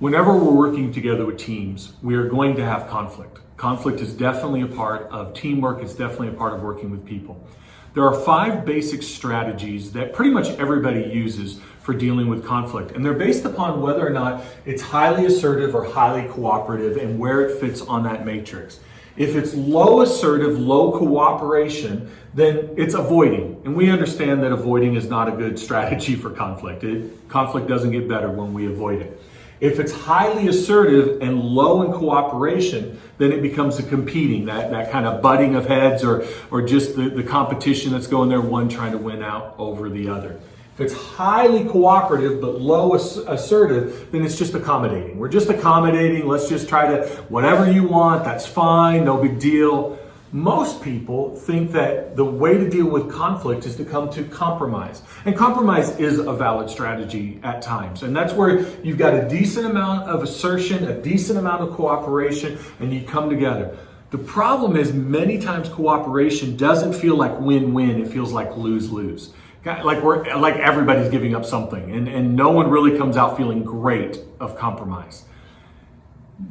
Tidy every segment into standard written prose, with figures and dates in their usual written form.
Whenever we're working together with teams, we are going to have conflict. Conflict is definitely a part of teamwork. It's definitely a part of working with people. There are 5 basic strategies that pretty much everybody uses for dealing with conflict. And they're based upon whether or not it's highly assertive or highly cooperative and where it fits on that matrix. If it's low assertive, low cooperation, then it's avoiding. And we understand that avoiding is not a good strategy for conflict. Conflict doesn't get better when we avoid it. If it's highly assertive and low in cooperation, then it becomes a competing, that kind of butting of heads or just the competition that's going there, one trying to win out over the other. If it's highly cooperative but low assertive, then it's just accommodating. We're just accommodating. Let's just try to, whatever you want, that's fine, no big deal. Most people think that the way to deal with conflict is to come to compromise. And compromise is a valid strategy at times. And that's where you've got a decent amount of assertion, a decent amount of cooperation, and you come together. The problem is many times cooperation doesn't feel like win-win. It feels like lose-lose. Like everybody's giving up something and no one really comes out feeling great of compromise.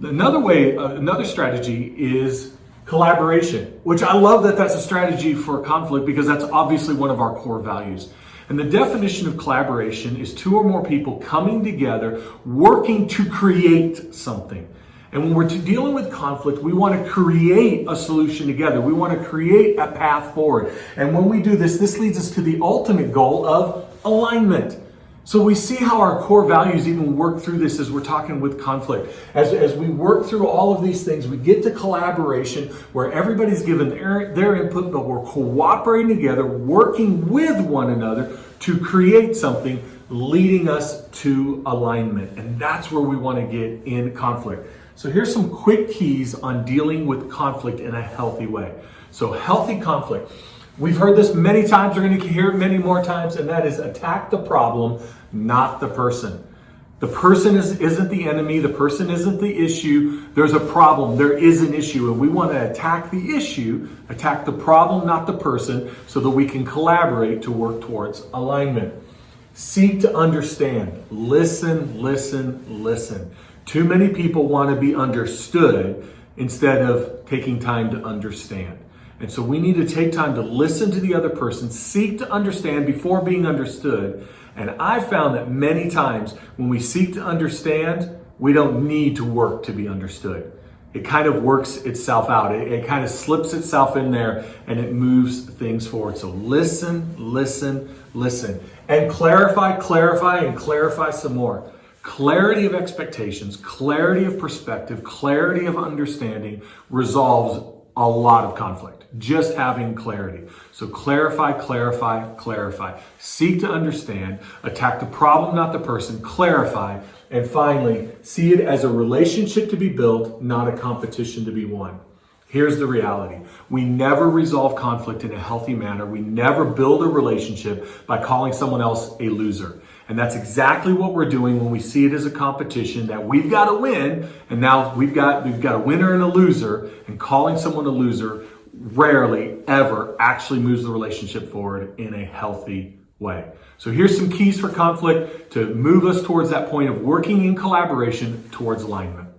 Another strategy is collaboration, which I love that that's a strategy for conflict because that's obviously one of our core values. And the definition of collaboration is 2 or more people coming together, working to create something. And when we're dealing with conflict, we want to create a solution together. We want to create a path forward. And when we do this, this leads us to the ultimate goal of alignment. So we see how our core values even work through this as we're talking with conflict. As we work through all of these things, we get to collaboration where everybody's given their input, but we're cooperating together, working with one another to create something, leading us to alignment. And that's where we want to get in conflict. So here's some quick keys on dealing with conflict in a healthy way. So healthy conflict. We've heard this many times, we're going to hear it many more times, and that is attack the problem, not the person. The person isn't the enemy, the person isn't the issue. There's a problem, there is an issue, and we want to attack the issue, attack the problem, not the person, so that we can collaborate to work towards alignment. Seek to understand. Listen, listen, listen. Too many people want to be understood instead of taking time to understand. And so we need to take time to listen to the other person, seek to understand before being understood. And I've found that many times when we seek to understand, we don't need to work to be understood. It kind of works itself out. It kind of slips itself in there and it moves things forward. So listen, listen, listen. And clarify, clarify, and clarify some more. Clarity of expectations, clarity of perspective, clarity of understanding resolves a lot of conflict. Just having clarity. So clarify, clarify, clarify. Seek to understand. Attack the problem, not the person. Clarify. And finally, see it as a relationship to be built, not a competition to be won. Here's the reality. We never resolve conflict in a healthy manner. We never build a relationship by calling someone else a loser. And that's exactly what we're doing when we see it as a competition, that we've got to win, and now we've got a winner and a loser, and calling someone a loser rarely ever actually moves the relationship forward in a healthy way. So here's some keys for conflict to move us towards that point of working in collaboration towards alignment.